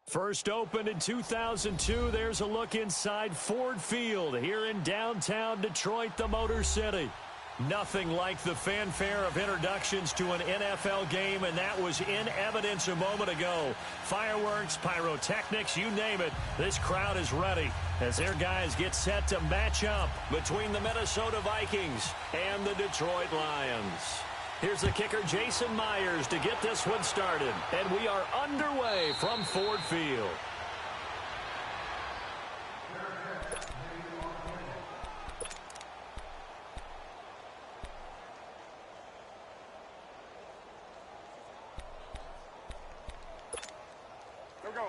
First opened in 2002, there's a look inside Ford Field here in downtown Detroit, the Motor City. Nothing like the fanfare of introductions to an NFL game, and that was in evidence a moment ago. Fireworks, pyrotechnics, you name it, this crowd is ready as their guys get set to match up between the Minnesota Vikings and the Detroit Lions. Here's the kicker, Jason Myers, to get this one started. And we are underway from Ford Field. Go, go.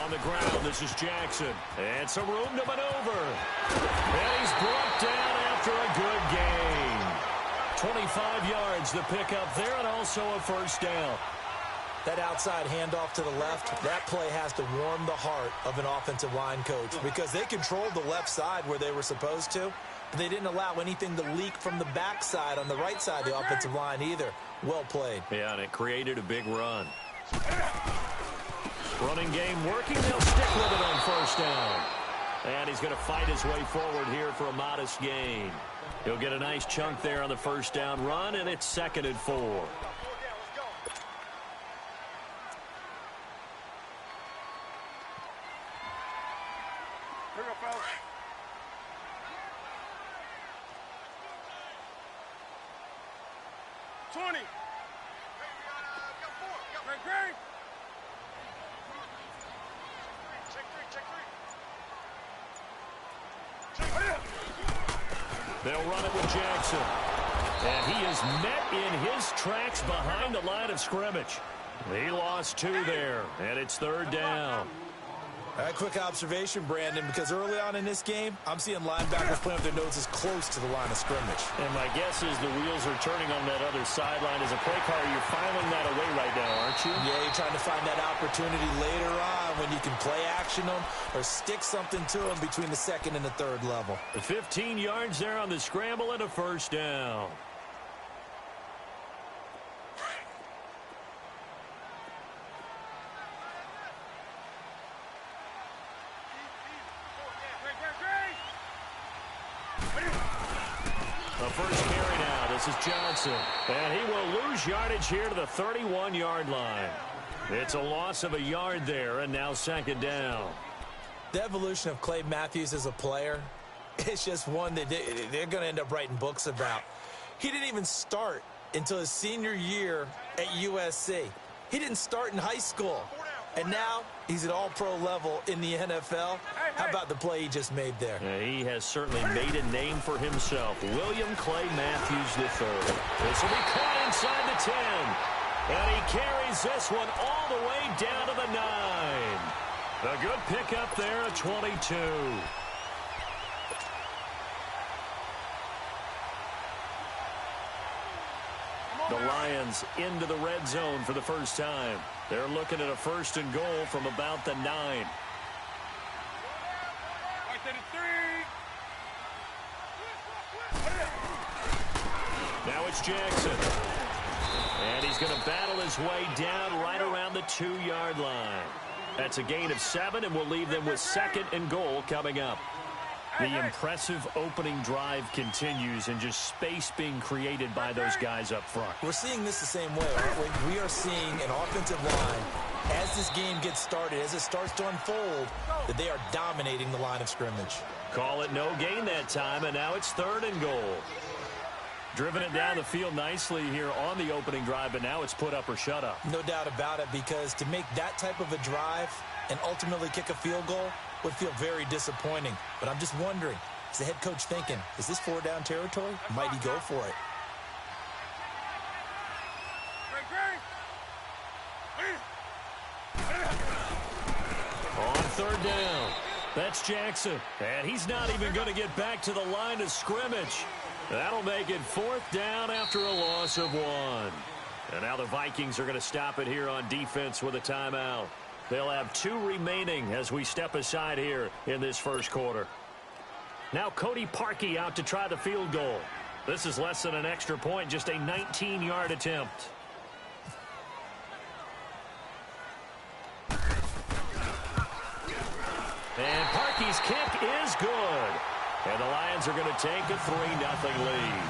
On the ground, this is Jackson. And some room to maneuver. And he's brought down after a good gain. 25 yards the pickup there, and also a first down. That outside handoff to the left, that play has to warm the heart of an offensive line coach because they controlled the left side where they were supposed to, but they didn't allow anything to leak from the backside on the right side of the offensive line either. Well played. Yeah, and it created a big run. Running game working. They'll stick with it on first down. And he's going to fight his way forward here for a modest gain. He'll get a nice chunk there on the first down run, and it's 2nd and 4. Here we go, fellas. Great. They'll run it with Jackson. And he is met in his tracks behind the line of scrimmage. He lost 2 there, and it's 3rd down. A quick observation, Brandon, because early on in this game, I'm seeing linebackers playing with their noses close to the line of scrimmage. And my guess is the wheels are turning on that other sideline. As a play caller, you're filing that away right now, aren't you? Yeah, you're trying to find that opportunity later on when you can play action them or stick something to them between the 2nd and the 3rd level. 15 yards there on the scramble and a first down. The first carry now. This is Johnson. And he will lose yardage here to the 31-yard line. It's a loss of a yard there, and now 2nd down. The evolution of Clay Matthews as a player, it's just one that they're going to end up writing books about. He didn't even start until his senior year at USC. He didn't start in high school. And now he's at all-pro level in the NFL. How about the play he just made there? Yeah, he has certainly made a name for himself. William Clay Matthews III. This will be caught inside the 10. And he carries this one all the way down to the 9. A good pickup there at 22. The Lions into the red zone for the first time. They're looking at a 1st and goal from about the 9. Now it's Jackson. And he's going to battle his way down right around the 2-yard line. That's a gain of 7, and we'll leave them with 2nd and goal coming up. The impressive opening drive continues, and just space being created by those guys up front. We're seeing this the same way, aren't we? We are seeing an offensive line, as this game gets started, as it starts to unfold, that they are dominating the line of scrimmage. Call it no gain that time, and now it's 3rd and goal. Driven it down the field nicely here on the opening drive, but now it's put up or shut up. No doubt about it, because to make that type of a drive and ultimately kick a field goal would feel very disappointing. But I'm just wondering, is the head coach thinking, is this 4-down territory? Might he go for it? On 3rd down, that's Jackson. And he's not even going to get back to the line of scrimmage. That'll make it 4th down after a loss of 1. And now the Vikings are going to stop it here on defense with a timeout. They'll have 2 remaining as we step aside here in this first quarter. Now Cody Parkey out to try the field goal. This is less than an extra point, just a 19-yard attempt. And Parkey's kick is good. And the Lions are going to take a 3-0 lead.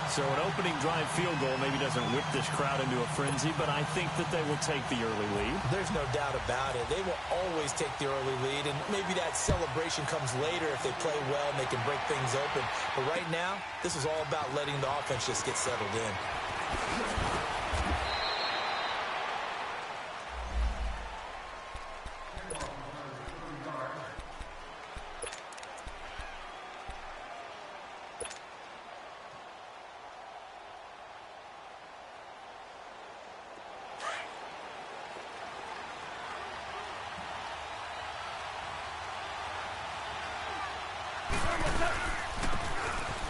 So an opening drive field goal maybe doesn't whip this crowd into a frenzy, but I think that they will take the early lead. There's no doubt about it. They will always take the early lead, and maybe that celebration comes later if they play well and they can break things open. But right now, this is all about letting the offense just get settled in.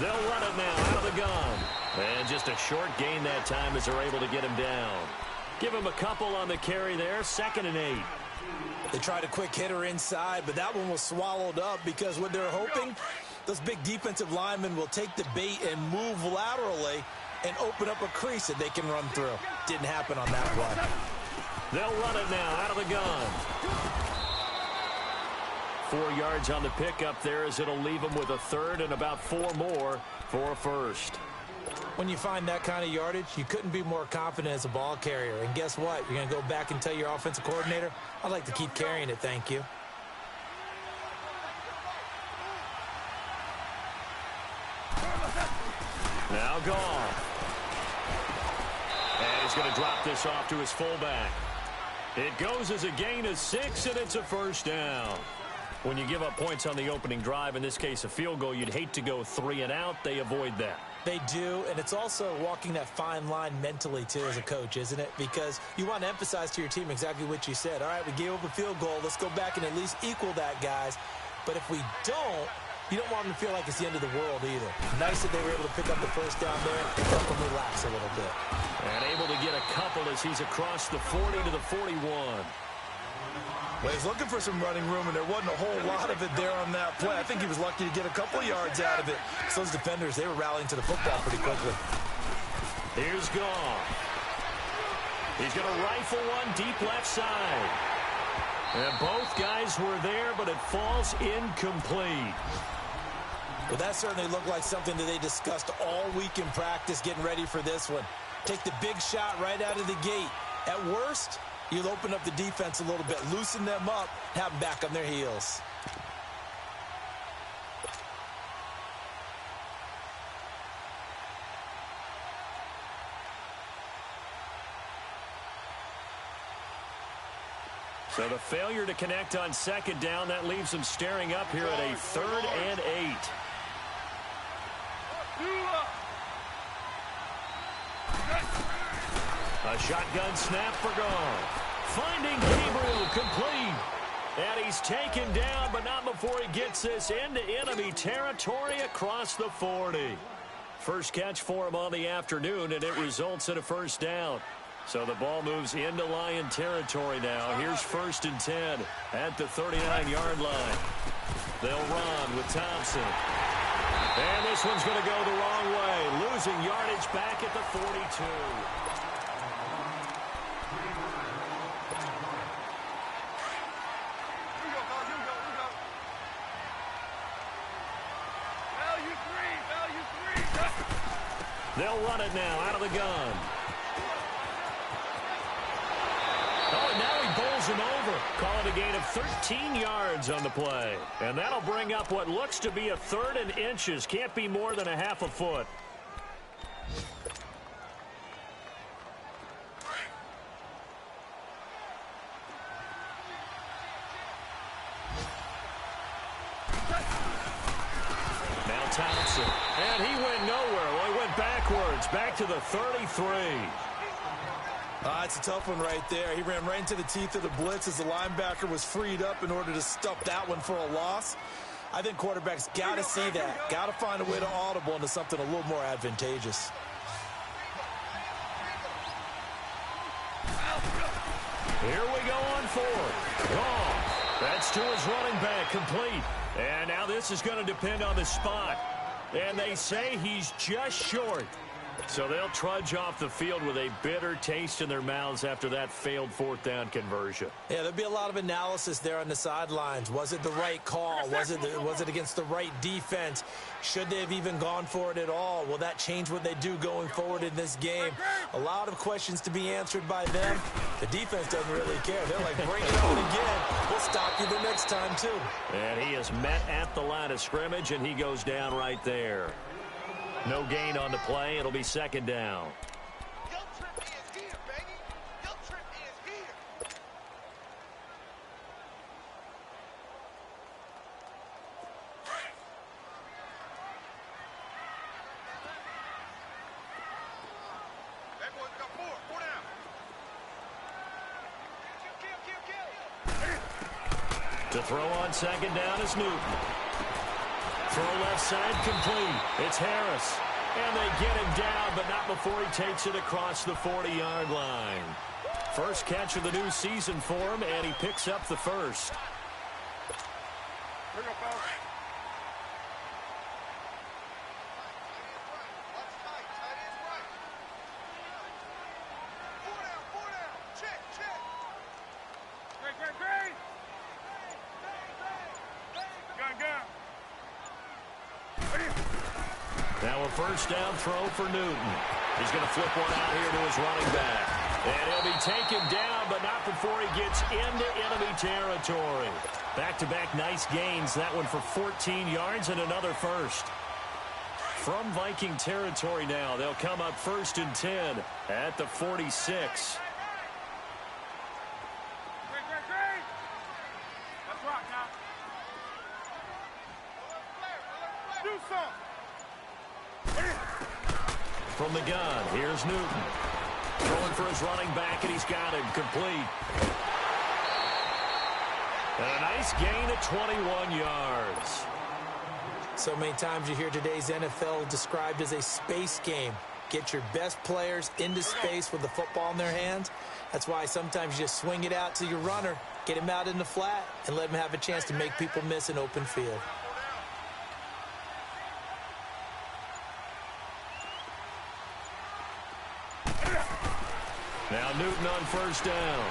They'll run it now out of the gun. And just a short gain that time as they're able to get him down. Give him a couple on the carry there, 2nd and 8. They tried a quick hitter inside, but that one was swallowed up because what they're hoping, those big defensive linemen will take the bait and move laterally and open up a crease that they can run through. Didn't happen on that play. They'll run it now out of the gun. 4 yards on the pickup there as it'll leave them with a third and about 4 more for a first. When you find that kind of yardage, you couldn't be more confident as a ball carrier. And guess what? You're going to go back and tell your offensive coordinator, I'd like to keep carrying it, thank you. Now gone. And he's going to drop this off to his fullback. It goes as a gain of 6, and it's a first down. When you give up points on the opening drive, in this case a field goal, you'd hate to go 3 and out. They avoid that. They do, and it's also walking that fine line mentally, too, as a coach, isn't it? Because you want to emphasize to your team exactly what you said. All right, we gave up a field goal. Let's go back and at least equal that, guys. But if we don't, you don't want them to feel like it's the end of the world either. Nice that they were able to pick up the first down there and help them relax a little bit. And able to get a couple as he's across the 40 to the 41. Well, he's looking for some running room, and there wasn't a whole lot of it there on that play. I think he was lucky to get a couple yards out of it. So those defenders, they were rallying to the football pretty quickly. Here's Goff. He's going to rifle one deep left side. And both guys were there, but it falls incomplete. Well, that certainly looked like something that they discussed all week in practice getting ready for this one. Take the big shot right out of the gate. At worst, you'll open up the defense a little bit, loosen them up, have them back on their heels. So the failure to connect on 2nd down, that leaves them staring up here at a 3rd and 8. A shotgun snap for Goff. Finding Gabriel complete. And he's taken down, but not before he gets this into enemy territory across the 40. First catch for him on the afternoon, and it results in a first down. So the ball moves into Lion territory now. Here's 1st and 10 at the 39-yard line. They'll run with Thompson. And this one's going to go the wrong way, losing yardage back at the 42. They'll run it now out of the gun. Oh, and now he bowls him over. Call it a gain of 13 yards on the play. And that'll bring up what looks to be a 3rd and inches. Can't be more than a half a foot. Now Thompson. And he went nowhere. Well, he went backwards. Back to the 33. It's a tough one right there. He ran right into the teeth of the blitz as the linebacker was freed up in order to stop that one for a loss. I think quarterbacks got to see that. Got to find a way to audible into something a little more advantageous. Here we go on 4th. Goff. That's to his running back, complete. And now this is going to depend on the spot. And they say he's just short. So they'll trudge off the field with a bitter taste in their mouths after that failed fourth down conversion. Yeah, there'll be a lot of analysis there on the sidelines. Was it the right call? Was it against the right defense? Should they have even gone for it at all? Will that change what they do going forward in this game? A lot of questions to be answered by them. The defense doesn't really care. They're like, bring it on again. We'll stop you the next time, too. And he is met at the line of scrimmage, and he goes down right there. No gain on the play. It'll be second down. To throw on second down is Newton. Throw left side complete. It's Harris. And they get him down, but not before he takes it across the 40-yard line. First catch of the new season for him, and he picks up the first. Here we go, fellas. Now a first down throw for Newton. He's going to flip one out here to his running back. And he'll be taken down, but not before he gets into enemy territory. Back-to-back nice gains. That one for 14 yards and another first. From Viking territory now, they'll come up 1st and 10 at the 46. Let's rock now. Do something. From the gun, here's Newton. Throwing for his running back, and he's got him complete. And a nice gain of 21 yards. So many times you hear today's NFL described as a space game. Get your best players into space with the football in their hands. That's why sometimes you just swing it out to your runner, get him out in the flat, and let him have a chance to make people miss an open field. Now Newton on first down.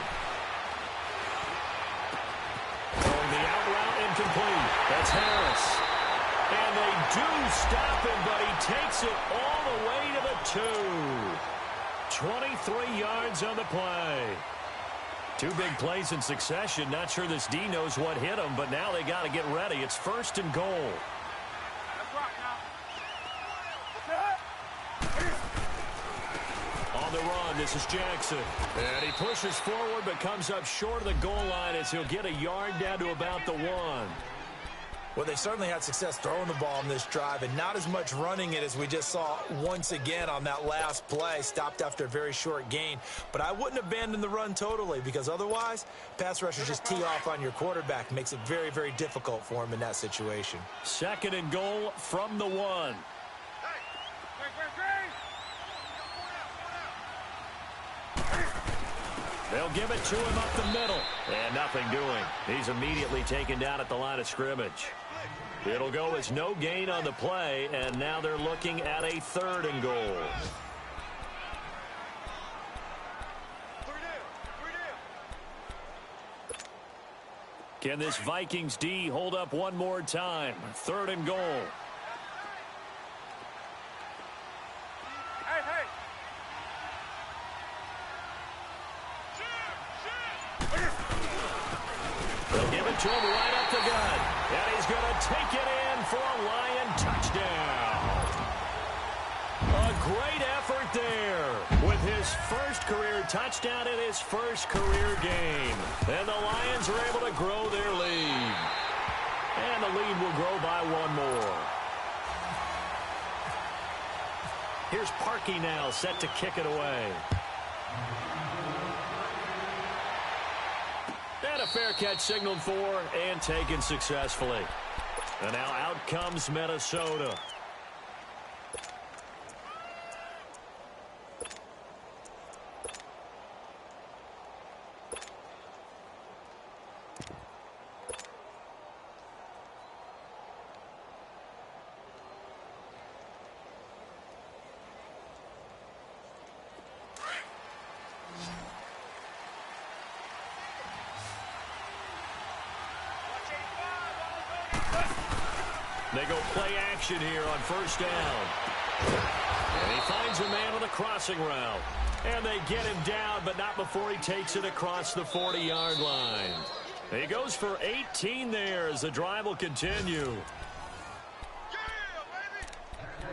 Throwing the out route incomplete. That's Harris. And they do stop him, but he takes it all the way to the 2. 23 yards on the play. Two big plays in succession. Not sure this D knows what hit him, but now they got to get ready. It's 1st and goal. Let's rock now. On the run, this is Jackson. And he pushes forward but comes up short of the goal line as he'll get a yard down to about the 1. Well, they certainly had success throwing the ball in this drive and not as much running it as we just saw once again on that last play. Stopped after a very short gain. But I wouldn't abandon the run totally because otherwise, pass rushers just tee off on your quarterback. Makes it very, very difficult for him in that situation. 2nd and goal from the 1. They'll give it to him up the middle. And nothing doing. He's immediately taken down at the line of scrimmage. It'll go as no gain on the play, and now they're looking at a 3rd and goal. Can this Vikings D hold up one more time? 3rd and goal. To him right up the gut. And he's going to take it in for a Lion touchdown. A great effort there with his first career touchdown in his first career game. And the Lions are able to grow their lead. And the lead will grow by 1 more. Here's Parkey now set to kick it away. And a fair catch signaled for and taken successfully. And now out comes Minnesota. They go play action here on first down. And he finds a man on the crossing route. And they get him down, but not before he takes it across the 40-yard line. He goes for 18 there as the drive will continue.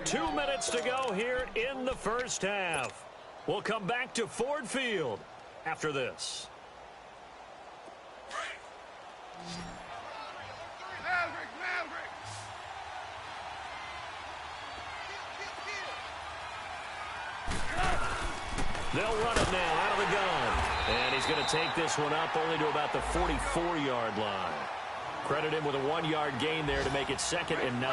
2 minutes to go here in the first half. We'll come back to Ford Field after this. They'll run it now out of the gun. And he's going to take this one up only to about the 44-yard line. Credit him with a 1-yard gain there to make it 2nd and 9.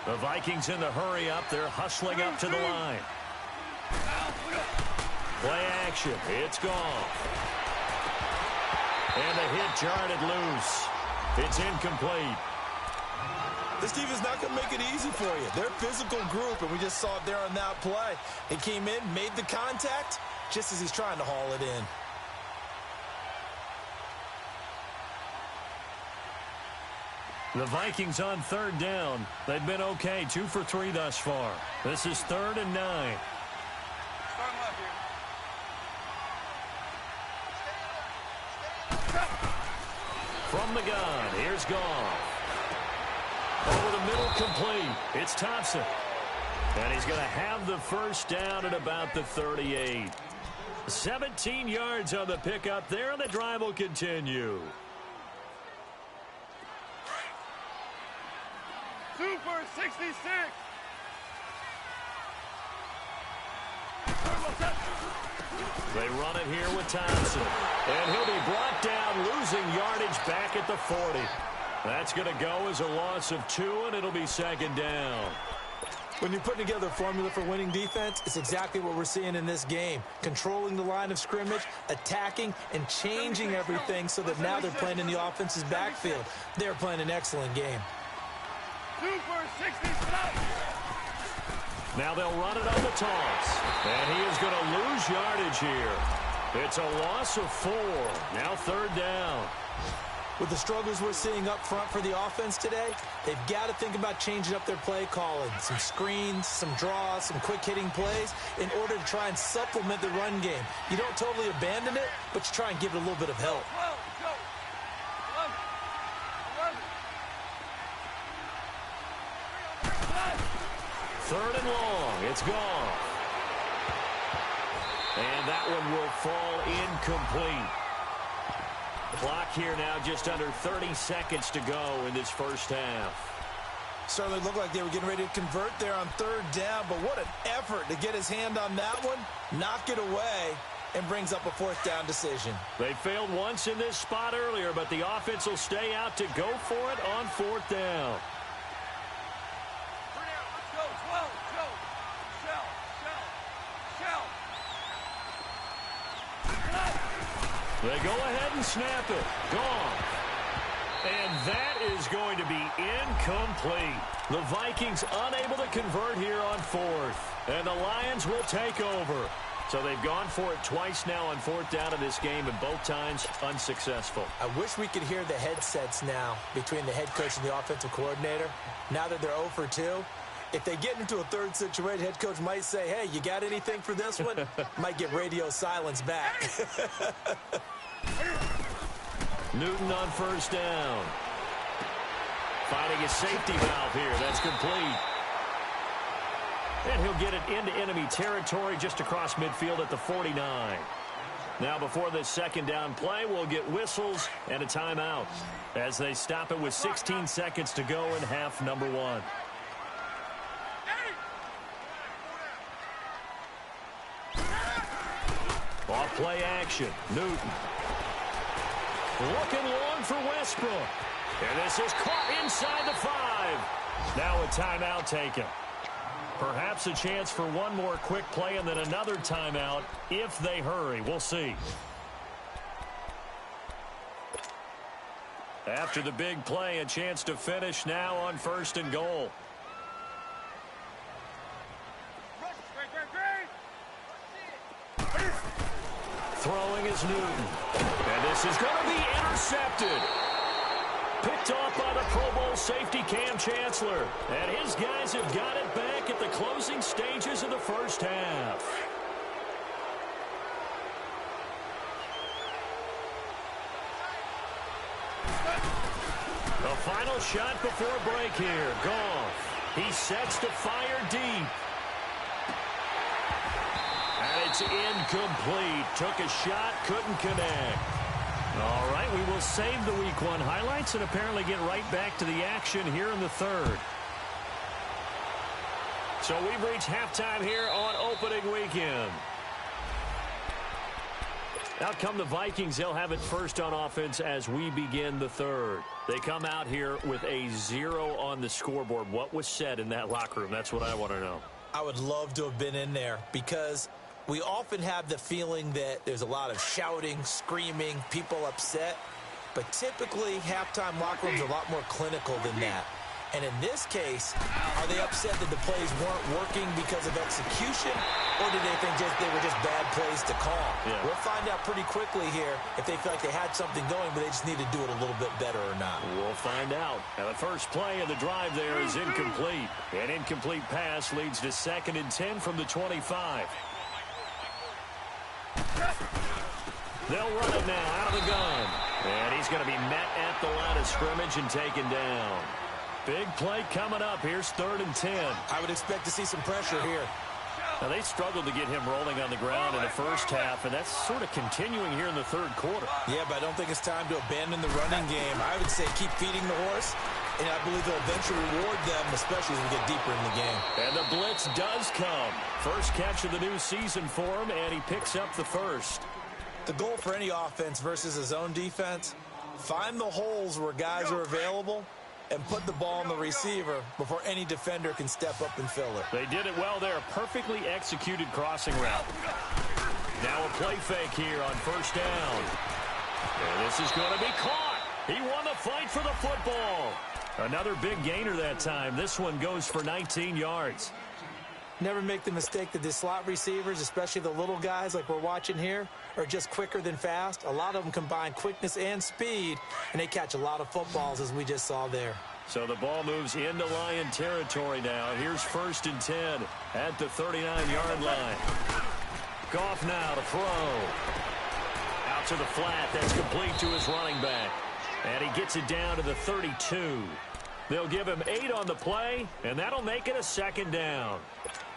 The Vikings in the hurry up. They're hustling up to the line. Play action. It's gone. And the hit jarred it loose. It's incomplete. This defense is not going to make it easy for you. They're a physical group, and we just saw it there on that play. He came in, made the contact, just as he's trying to haul it in. The Vikings on 3rd down. They've been okay, 2 for 3 thus far. This is 3rd and 9. From the gun, here's Goff. Over the middle, complete. It's Thompson. And he's going to have the first down at about the 38. 17 yards on the pickup there, and the drive will continue. 2 for 66. They run it here with Thompson. And he'll be brought down, losing yardage back at the 40. That's going to go as a loss of 2, and it'll be 2nd down. When you're putting together a formula for winning defense, it's exactly what we're seeing in this game. Controlling the line of scrimmage, attacking, and changing everything so that now they're playing in the offense's backfield. They're playing an excellent game. 2 for 67. Now they'll run it on the toss. And he is going to lose yardage here. It's a loss of 4. Now 3rd down. With the struggles we're seeing up front for the offense today, they've got to think about changing up their play calling. Some screens, some draws, some quick-hitting plays in order to try and supplement the run game. You don't totally abandon it, but you try and give it a little bit of help. 3rd and long. It's gone. And that one will fall incomplete. Clock here now just under 30 seconds to go in this first half. Certainly looked like they were getting ready to convert there on 3rd down, but what an effort to get his hand on that one, knock it away, and brings up a 4th down decision. They failed once in this spot earlier, but the offense will stay out to go for it on 4th down. They go ahead and snap it. Gone. And that is going to be incomplete. The Vikings unable to convert here on 4th. And the Lions will take over. So they've gone for it twice now on 4th down in this game, and both times unsuccessful. I wish we could hear the headsets now between the head coach and the offensive coordinator. Now that they're 0 for 2, if they get into a 3rd situation, head coach might say, hey, you got anything for this one? Might get radio silence back. Newton on 1st down. Finding a safety valve here. That's complete. And he'll get it into enemy territory just across midfield at the 49. Now before this 2nd down play, we'll get whistles and a timeout as they stop it with 16 seconds to go in half number 1. Off play action. Newton. Looking long for Westbrook. And this is caught inside the 5. Now a timeout taken. Perhaps a chance for one more quick play and then another timeout if they hurry. We'll see. After the big play, a chance to finish now on 1st and goal. Throwing is Newton. And this is going to be intercepted. Picked off by the Pro Bowl safety Cam Chancellor. And his guys have got it back at the closing stages of the first half. The final shot before break here. Goff. He sets to fire deep. And it's incomplete. Took a shot, couldn't connect. All right, we will save the Week 1 highlights and apparently get right back to the action here in the third. So we've reached halftime here on opening weekend. Out come the Vikings. They'll have it first on offense as we begin the third. They come out here with a 0 on the scoreboard. What was said in that locker room? That's what I want to know. I would love to have been in there because we often have the feeling that there's a lot of shouting, screaming, people upset. But typically, halftime locker rooms are a lot more clinical than that. And in this case, are they upset that the plays weren't working because of execution, or did they think they were just bad plays to call? Yeah. We'll find out pretty quickly here if they feel like they had something going, but they just need to do it a little bit better or not. We'll find out. Now, the first play of the drive there is incomplete. An incomplete pass leads to 2nd and 10 from the 25. They'll run it now out of the gun. And he's going to be met at the line of scrimmage and taken down. Big play coming up. Here's 3rd and 10. I would expect to see some pressure here. Now, they struggled to get him rolling on the ground in the first half, and that's sort of continuing here in the third quarter. Yeah, but I don't think it's time to abandon the running game. I would say keep feeding the horse, and I believe they'll eventually reward them, especially as we get deeper in the game. And the blitz does come. First catch of the new season for him, and he picks up the first. The goal for any offense versus his own defense, find the holes where guys are available and put the ball on the receiver before any defender can step up and fill it. They did it well there. Perfectly executed crossing route. Now a play fake here on first down. And this is going to be caught. He won the fight for the football. Another big gainer that time. This one goes for 19 yards. Never make the mistake that the slot receivers, especially the little guys like we're watching here, are just quicker than fast. A lot of them combine quickness and speed, and they catch a lot of footballs, as we just saw there. So the ball moves into Lion territory now. Here's 1st and 10 at the 39-yard line. Goff now to throw. Out to the flat. That's complete to his running back. And he gets it down to the 32. They'll give him 8 on the play, and that'll make it a 2nd down.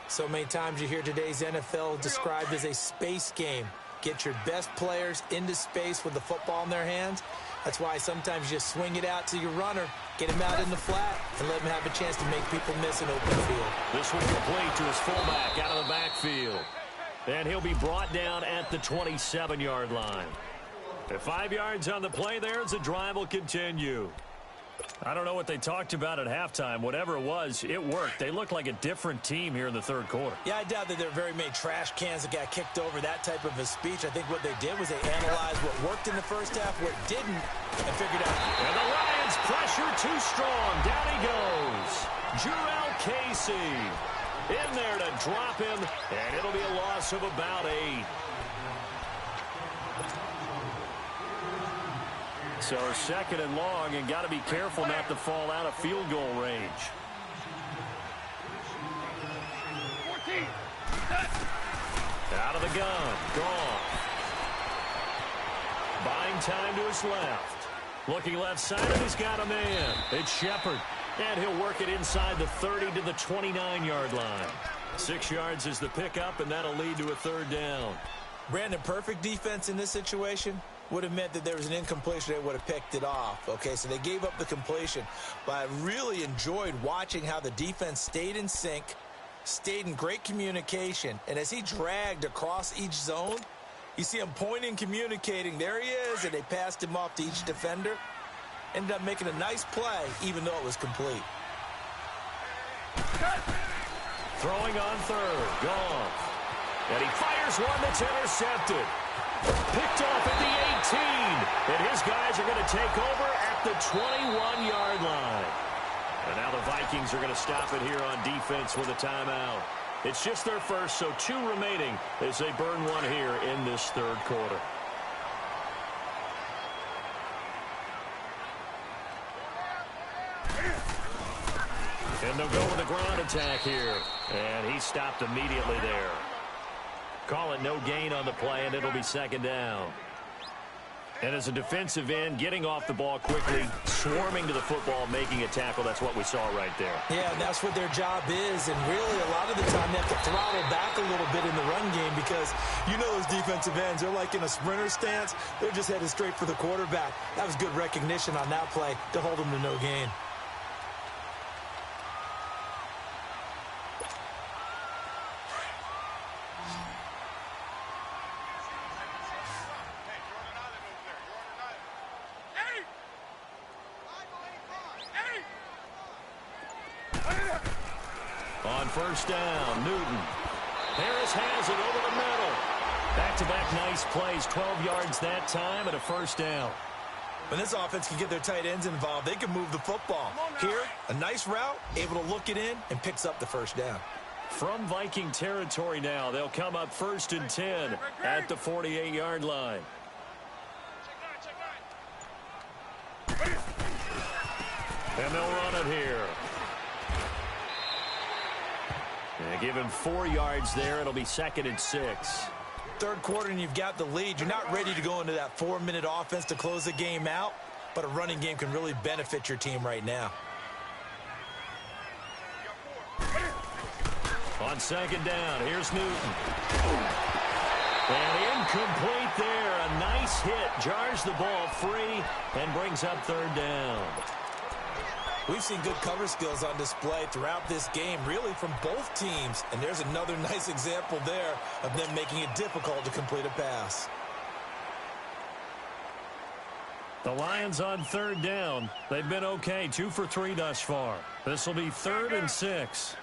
So many times you hear today's NFL described as a space game. Get your best players into space with the football in their hands. That's why sometimes you just swing it out to your runner, get him out in the flat, and let him have a chance to make people miss an open field. This one complete to his fullback out of the backfield. And he'll be brought down at the 27-yard line. At 5 yards on the play there, the drive will continue. I don't know what they talked about at halftime. Whatever it was, it worked. They looked like a different team here in the third quarter. Yeah, I doubt that there are very many trash cans that got kicked over, that type of a speech. I think what they did was they analyzed what worked in the first half, what didn't, and figured out. And the Lions pressure too strong. Down he goes. Jurel Casey in there to drop him, and it'll be a loss of about 8. So 2nd and long, and got to be careful not to fall out of field goal range. 14. Out of the gun. Gone. Buying time to his left. Looking left side, and he's got a man. It's Shepard. And he'll work it inside the 30 to the 29-yard line. 6 yards is the pickup, and that'll lead to a 3rd down. Brandon, perfect defense in this situation would have meant that there was an incompletion. They would have picked it off. Okay, so they gave up the completion. But I really enjoyed watching how the defense stayed in sync, stayed in great communication. And as he dragged across each zone, you see him pointing, communicating. There he is, and they passed him off to each defender. Ended up making a nice play, even though it was complete. Throwing on 3rd. Goff. And he fires one that's intercepted. Picked off at the 18. And his guys are going to take over at the 21-yard line. And now the Vikings are going to stop it here on defense with a timeout. It's just their first, so 2 remaining as they burn one here in this third quarter. ground attack here. And he stopped immediately there. Call it no gain on the play, and it'll be second down. And as a defensive end, getting off the ball quickly, swarming to the football, making a tackle, that's what we saw right there. Yeah, and that's what their job is. And really, a lot of the time, they have to throttle back a little bit in the run game because you know those defensive ends, they're like in a sprinter stance. They're just headed straight for the quarterback. That was good recognition on that play to hold them to no gain. On first down, Newton. Harris has it over the middle. Back-to-back nice plays, 12 yards that time and a first down. When this offense can get their tight ends involved, they can move the football. Here, a nice route, able to look it in, and picks up the first down. From Viking territory now, they'll come up 1st and 10 at the 48-yard line. And they'll run it here. And give him 4 yards there. It'll be 2nd and 6. Third quarter and you've got the lead. You're not ready to go into that 4-minute offense to close the game out, but a running game can really benefit your team right now. On second down, here's Newton. And incomplete there. A nice hit. Jars the ball free and brings up 3rd down. We've seen good cover skills on display throughout this game, really from both teams. And there's another nice example there of them making it difficult to complete a pass. The Lions on 3rd down. They've been okay, 2 for 3 thus far. This will be 3rd and 6.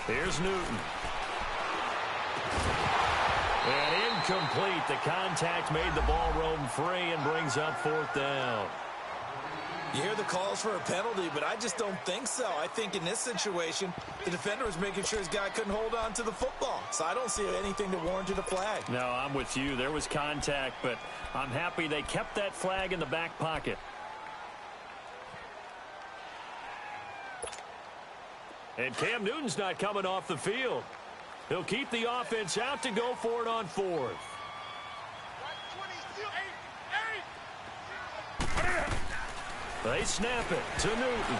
Here's Newton. And incomplete. The contact made the ball roam free and brings up 4th down. You hear the calls for a penalty, but I just don't think so. I think in this situation, the defender was making sure his guy couldn't hold on to the football. So I don't see anything that warranted a flag. No, I'm with you. There was contact, but I'm happy they kept that flag in the back pocket. And Cam Newton's not coming off the field. He'll keep the offense out to go for it on 4th. They snap it to Newton.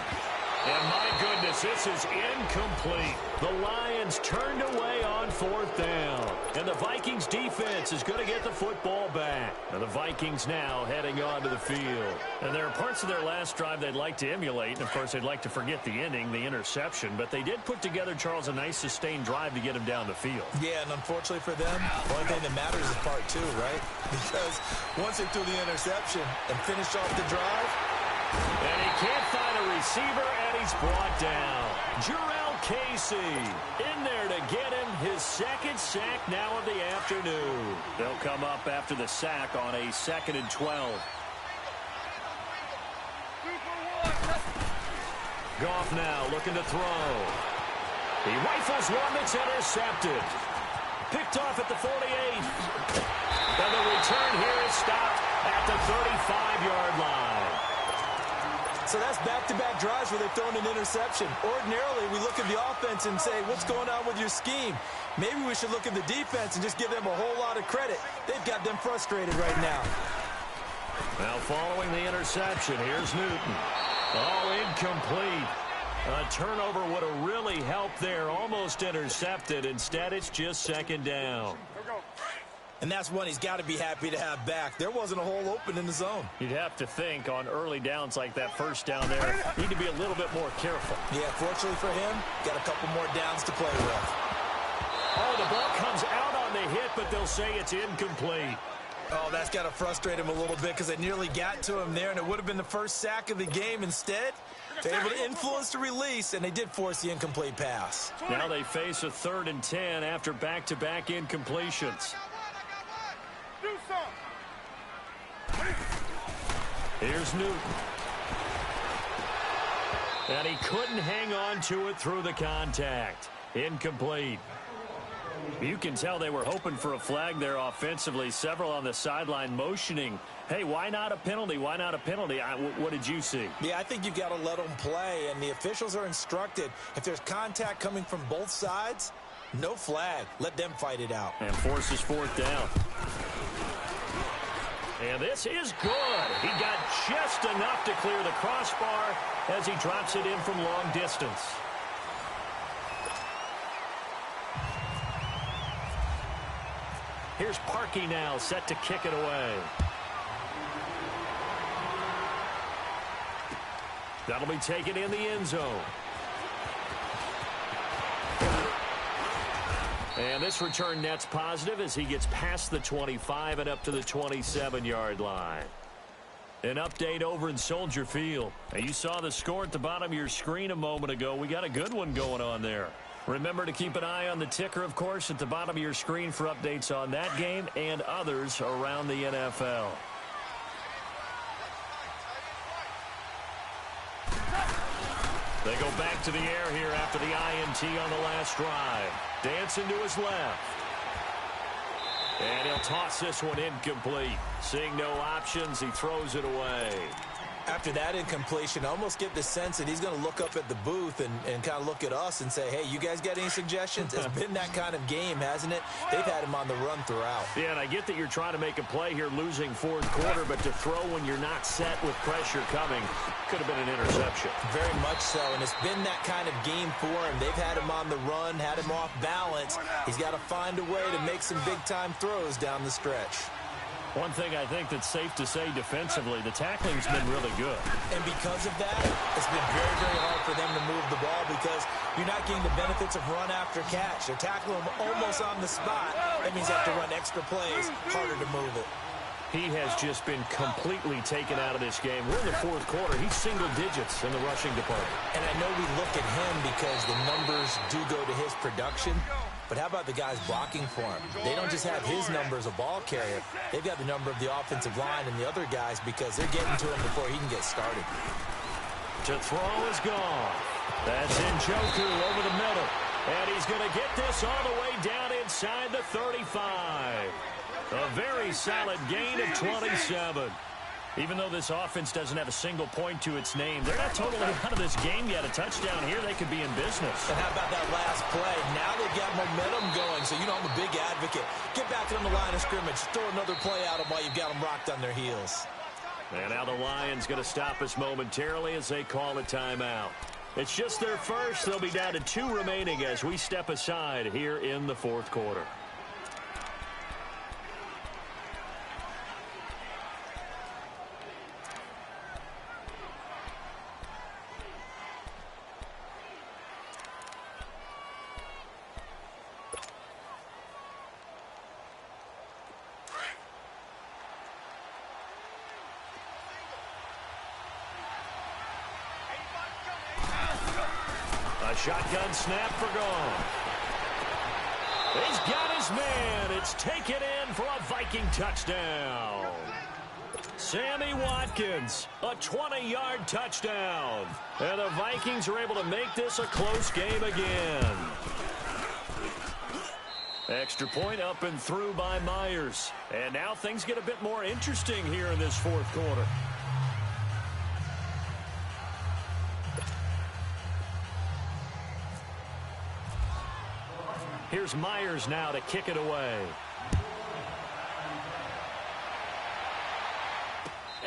And my goodness, this is incomplete. The Lions turned away on 4th down. And the Vikings defense is going to get the football back. And the Vikings now heading onto the field. And there are parts of their last drive they'd like to emulate. And, of course, they'd like to forget the ending, the interception. But they did put together, Charles, a nice sustained drive to get him down the field. Yeah, and unfortunately for them, the only thing that matters is part 2, right? Because once they threw the interception and finished off the drive, and he can't find a receiver, and he's brought down. Jarrell Casey in there to get him his 2nd sack now of the afternoon. They'll come up after the sack on a 2nd and 12. Goff now looking to throw. He rifles one that's intercepted. Picked off at the 48. And the return here is stopped at the 35-yard line. so that's back-to-back drives where they've thrown an interception. Ordinarily, we look at the offense and say, what's going on with your scheme? Maybe we should look at the defense and just give them a whole lot of credit. They've got them frustrated right now. Now following the interception, here's Newton. Oh, incomplete. A turnover would have really helped there. Almost intercepted. Instead, it's just second down. And that's one he's got to be happy to have back. There wasn't a hole open in the zone. You'd have to think on early downs like that first down there, need to be a little bit more careful. Yeah, fortunately for him, got a couple more downs to play with. Oh, the ball comes out on the hit, but they'll say it's incomplete. Oh, that's got to frustrate him a little bit because they nearly got to him there, and it would have been the first sack of the game. Instead, they're able to influence the release, and they did force the incomplete pass. Now they face a 3rd and 10 after back-to-back incompletions. Here's Newton. And he couldn't hang on to it through the contact. Incomplete. You can tell they were hoping for a flag there offensively. Several on the sideline motioning, hey, why not a penalty? Why not a penalty? What did you see? Yeah, I think you've got to let them play, and the officials are instructed, if there's contact coming from both sides, no flag. Let them fight it out. And forces fourth down. And this is good. He got just enough to clear the crossbar as he drops it in from long distance. Here's Parkey now, set to kick it away. That'll be taken in the end zone. And this return net's positive as he gets past the 25 and up to the 27-yard line. An update over in Soldier Field. Now, you saw the score at the bottom of your screen a moment ago. We got a good one going on there. Remember to keep an eye on the ticker, of course, at the bottom of your screen for updates on that game and others around the NFL. They go back to the air here after the INT on the last drive. Dancing to his left. And he'll toss this one incomplete. Seeing no options, he throws it away. After that incompletion, I almost get the sense that he's going to look up at the booth and kind of look at us and say, hey, you guys got any suggestions? It's been that kind of game, hasn't it? They've had him on the run throughout. Yeah, and I get that you're trying to make a play here losing fourth quarter, but to throw when you're not set with pressure coming could have been an interception. Very much so, and it's been that kind of game for him. They've had him on the run, had him off balance. He's got to find a way to make some big-time throws down the stretch. One thing I think that's safe to say defensively, the tackling's been really good. And because of that, it's been very, very hard for them to move the ball because you're not getting the benefits of run after catch. They're tackling him almost on the spot. That means they have to run extra plays, harder to move it. He has just been completely taken out of this game. We're in the fourth quarter. He's single digits in the rushing department. And I know we look at him because the numbers do go to his production. But how about the guys blocking for him? They don't just have his number as a ball carrier. They've got the number of the offensive line and the other guys because they're getting to him before he can get started. To throw is gone. That's Njoku over the middle. And he's going to get this all the way down inside the 35. A very solid gain of 27. Even though this offense doesn't have a single point to its name, they're not totally out of this game yet. A touchdown here, they could be in business. And how about that last play? Now they've got momentum going, so you know I'm a big advocate. Get back on the line of scrimmage. Throw another play at them while you've got them rocked on their heels. And now the Lions going to stop us momentarily as they call a timeout. It's just their first. They'll be down to 2 remaining as we step aside here in the fourth quarter. A shotgun snap for gone. He's got his man. It's taken in for a Viking touchdown. Sammy Watkins, a 20-yard touchdown. And the Vikings are able to make this a close game again. Extra point up and through by Myers. And now things get a bit more interesting here in this fourth quarter. Here's Myers now to kick it away.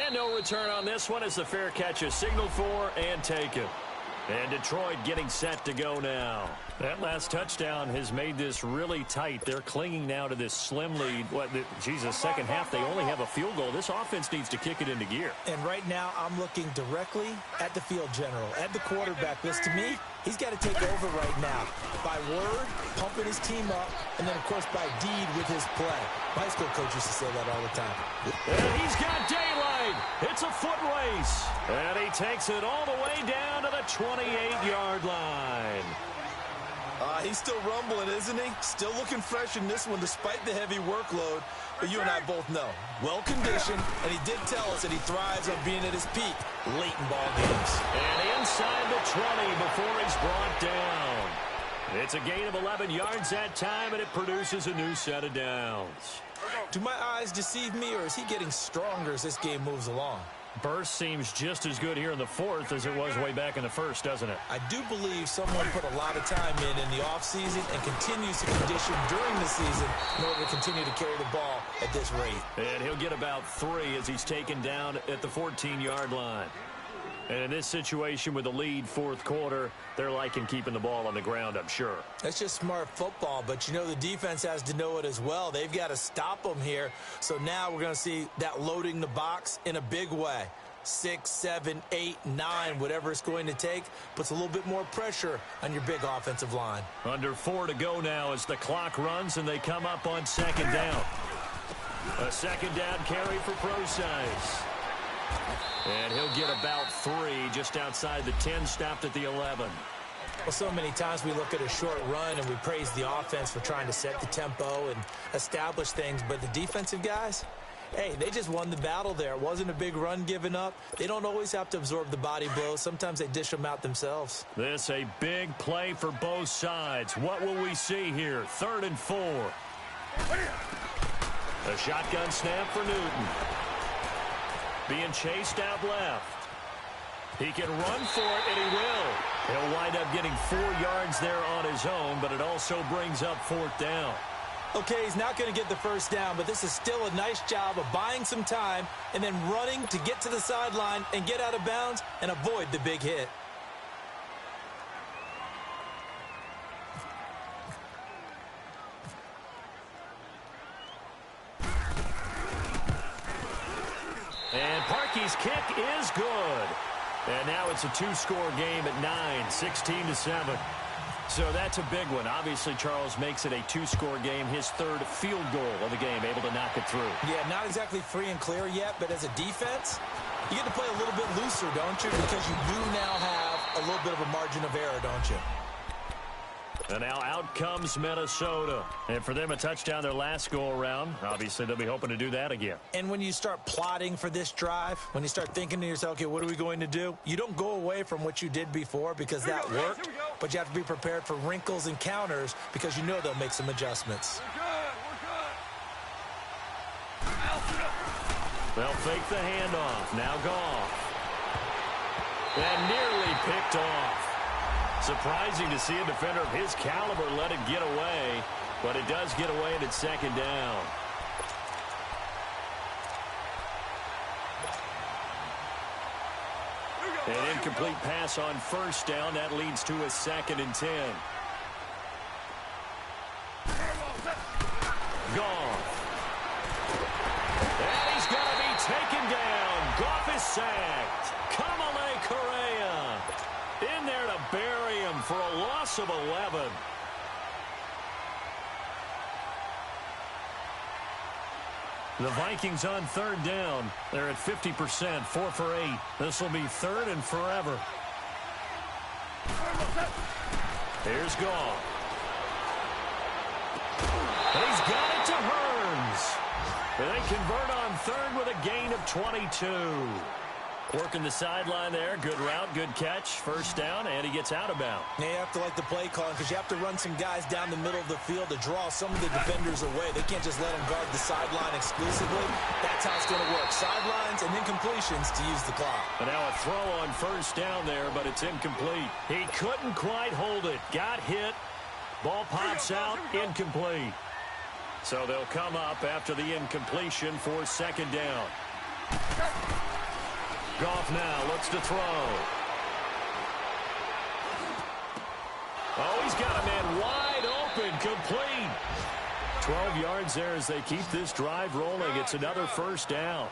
And no return on this one as the fair catch is signaled for and taken. And Detroit getting set to go now. That last touchdown has made this really tight. They're clinging now to this slim lead. Second half, they only have a field goal. This offense needs to kick it into gear. And right now, I'm looking directly at the field general, at the quarterback. Because to me, he's got to take over right now. By word, pumping his team up, and then, of course, by deed with his play. My high school coach used to say that all the time. And he's got daylight. It's a foot race. And he takes it all the way down to the 28-yard line. He's still rumbling, isn't he? Still looking fresh in this one despite the heavy workload. But you and I both know, well-conditioned, and he did tell us that he thrives on being at his peak late in ball games. And inside the 20 before he's brought down. It's a gain of 11 yards that time, and it produces a new set of downs. Do my eyes deceive me, or is he getting stronger as this game moves along? Burst seems just as good here in the fourth as it was way back in the first, doesn't it? I do believe someone put a lot of time in the offseason and continues to condition during the season in order to continue to carry the ball at this rate. And he'll get about 3 as he's taken down at the 14-yard line. And in this situation with the lead fourth quarter, they're liking keeping the ball on the ground, I'm sure. That's just smart football, but you know the defense has to know it as well. They've got to stop them here. So now we're going to see that loading the box in a big way. 6, 7, 8, 9, whatever it's going to take, puts a little bit more pressure on your big offensive line. Under 4 to go now as the clock runs and they come up on second down. A second down carry for Procise. And he'll get about 3 just outside the 10, stopped at the 11. Well, so many times we look at a short run and we praise the offense for trying to set the tempo and establish things, but the defensive guys, hey, they just won the battle there. It wasn't a big run given up. They don't always have to absorb the body blows. Sometimes they dish them out themselves. This a big play for both sides. What will we see here? 3rd and 4. A shotgun snap for Newton. Being chased out left. He can run for it, and he will. He'll wind up getting 4 yards there on his own, but it also brings up 4th down. Okay, he's not going to get the first down, but this is still a nice job of buying some time and then running to get to the sideline and get out of bounds and avoid the big hit. And Parkey's kick is good. And now it's a 2-score game at 9, 16-7. So that's a big one. Obviously, Charles makes it a 2-score game, his 3rd field goal of the game, able to knock it through. Yeah, not exactly free and clear yet, but as a defense, you get to play a little bit looser, don't you? Because you do now have a little bit of a margin of error, don't you? And now out comes Minnesota. And for them, a touchdown their last go-around. Obviously, they'll be hoping to do that again. And when you start plotting for this drive, when you start thinking to yourself, okay, what are we going to do? You don't go away from what you did before because that worked, but you have to be prepared for wrinkles and counters because you know they'll make some adjustments. They'll fake the handoff. Now Goff. And nearly picked off. Surprising to see a defender of his caliber let it get away, but it does get away and it's 2nd down. An incomplete pass on 1st down. That leads to a 2nd and 10. Goff. And he's going to be taken down. Goff is sacked. Kamale Correa in there to bury him for a loss of 11. The Vikings on 3rd down. They're at 50%, 4 for 8. This will be 3rd and forever. Here's Goff. And he's got it to Hearns. And they convert on 3rd with a gain of 22. Working the sideline there. Good route, good catch. 1st down, and he gets out of bounds. Now you have to like the play calling because you have to run some guys down the middle of the field to draw some of the defenders away. They can't just let them guard the sideline exclusively. That's how it's going to work. Sidelines and then completions to use the clock. And now a throw on 1st down there, but it's incomplete. He couldn't quite hold it. Got hit. Ball pops out. Incomplete. So they'll come up after the incompletion for 2nd down. Goff now looks to throw. Oh, he's got a man wide open, complete. 12 yards there as they keep this drive rolling. It's another 1st down.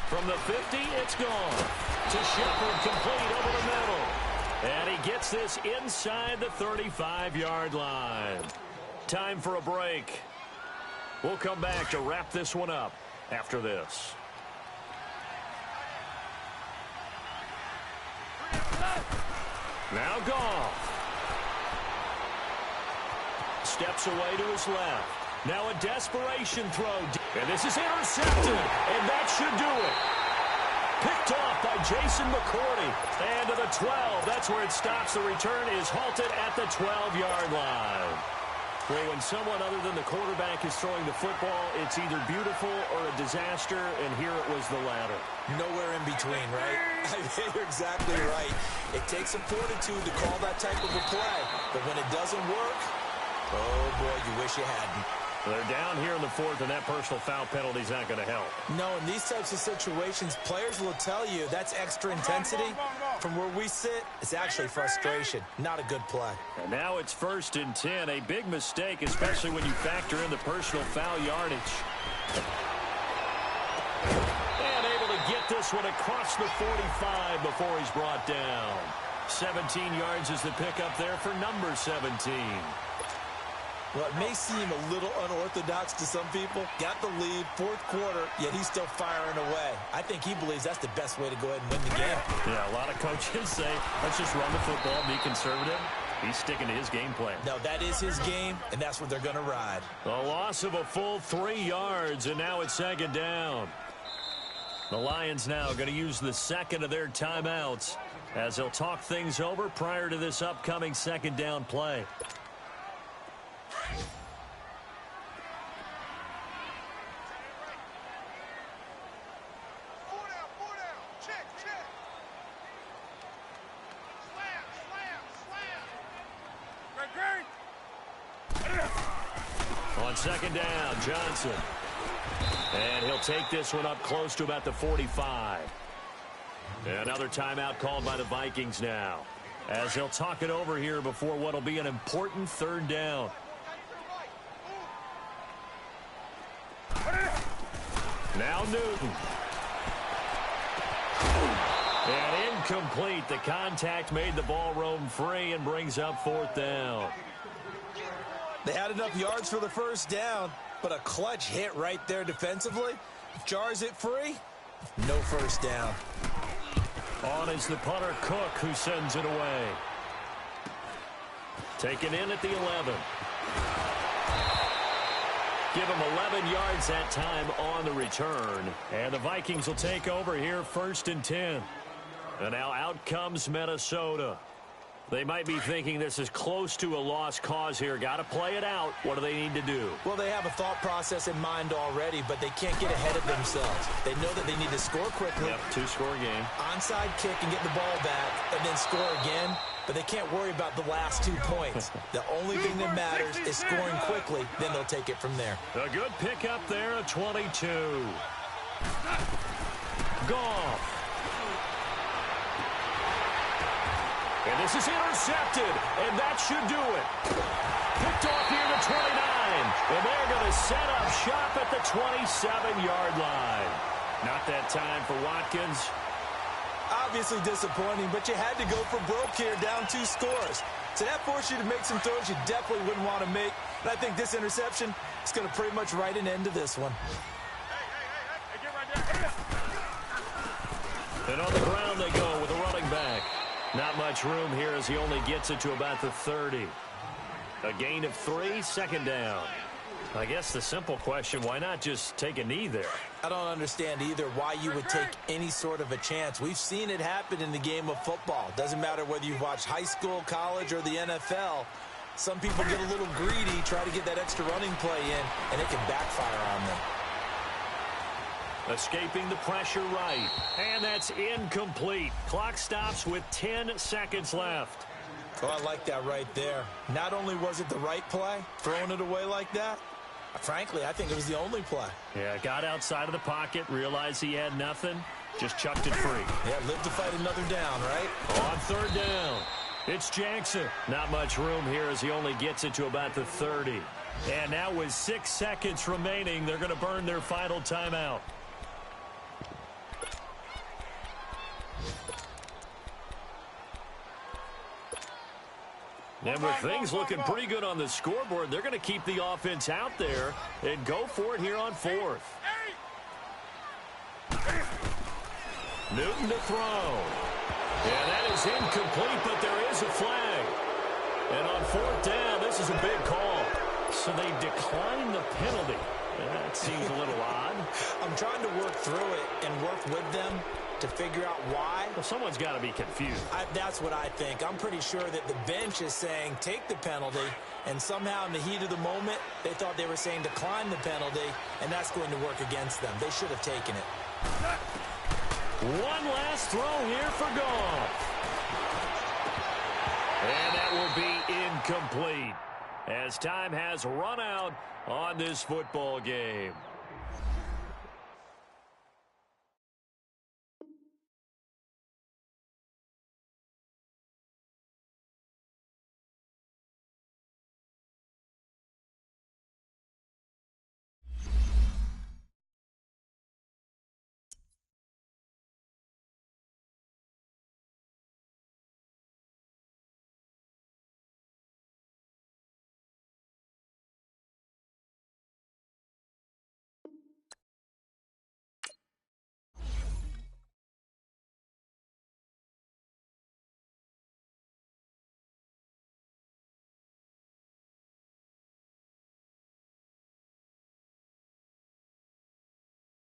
From the 50, it's gone. To Shepard, complete over the middle. And he gets this inside the 35-yard line. Time for a break. We'll come back to wrap this one up after this. Now Goff. Steps away to his left. Now a desperation throw. And this is intercepted. And that should do it. Picked off by Jason McCourty. And to the 12. That's where it stops. The return is halted at the 12-yard line. Well, when someone other than the quarterback is throwing the football, it's either beautiful or a disaster, and here it was the latter. Nowhere in between, right? You're exactly right. It takes some fortitude to call that type of a play, but when it doesn't work, oh boy, you wish you hadn't. They're down here in the fourth, and that personal foul penalty is not going to help. No, in these types of situations, players will tell you that's extra intensity. From where we sit, it's actually frustration, not a good play. And now it's 1st and 10, a big mistake, especially when you factor in the personal foul yardage. And able to get this one across the 45 before he's brought down. 17 yards is the pickup there for number 17. Well, it may seem a little unorthodox to some people. Got the lead, 4th quarter, yet he's still firing away. I think he believes that's the best way to go ahead and win the game. Yeah, a lot of coaches say, let's just run the football, be conservative. He's sticking to his game plan. No, that is his game, and that's what they're going to ride. A loss of a full 3 yards, and now it's 2nd down. The Lions now going to use the second of their timeouts as they'll talk things over prior to this upcoming 2nd down play. On 2nd down, Johnson. And he'll take this one up close to about the 45. Another timeout called by the Vikings now, as they'll talk it over here before what will be an important 3rd down. Now Newton. And incomplete. The contact made the ball roam free and brings up 4th down. They had enough yards for the 1st down, but a clutch hit right there defensively. Jars it free. No 1st down. On is the punter Cook, who sends it away. Taken in at the 11. Give him 11 yards that time on the return. And the Vikings will take over here 1st and 10. And now out comes Minnesota. They might be thinking this is close to a lost cause here. Got to play it out. What do they need to do? Well, they have a thought process in mind already, but they can't get ahead of themselves. They know that they need to score quickly. Yep, 2-score game. Onside kick and get the ball back, and then score again. But they can't worry about the last 2 points. The only thing that matters is scoring quickly. Then they'll take it from there. A good pickup there, a 22. Goff. And this is intercepted, and that should do it. Picked off near the 29, and they're going to set up shop at the 27-yard line. Not that time for Watkins. Obviously disappointing, but you had to go for broke here, down 2 scores. So that forced you to make some throws you definitely wouldn't want to make. And I think this interception is going to pretty much write an end to this one. Hey, get right there. And on the ground they go with a running back. Not much room here as he only gets it to about the 30. A gain of 3, 2nd down. I guess the simple question, why not just take a knee there? I don't understand either why you would take any sort of a chance. We've seen it happen in the game of football. Doesn't matter whether you've watched high school, college, or the NFL. Some people get a little greedy, try to get that extra running play in, and it can backfire on them. Escaping the pressure right. And that's incomplete. Clock stops with 10 seconds left. Oh, I like that right there. Not only was it the right play, throwing it away like that, frankly, I think it was the only play. Yeah, got outside of the pocket, realized he had nothing, just chucked it free. Yeah, live to fight another down, right? On 3rd down, it's Jackson. Not much room here as he only gets it to about the 30. And now with 6 seconds remaining, they're going to burn their final timeout. And with things looking pretty good on the scoreboard, they're going to keep the offense out there and go for it here on 4th. Newton to throw. Yeah, that is incomplete, but there is a flag. And on 4th down, this is a big call. So they decline the penalty. That seems a little odd. I'm trying to work through it and work with them. to figure out why. Well, someone's got to be confused. That's what I think. I'm pretty sure that the bench is saying take the penalty, and somehow in the heat of the moment, they thought they were saying decline the penalty, and that's going to work against them. They should have taken it. One last throw here for Goff. And that will be incomplete as time has run out on this football game.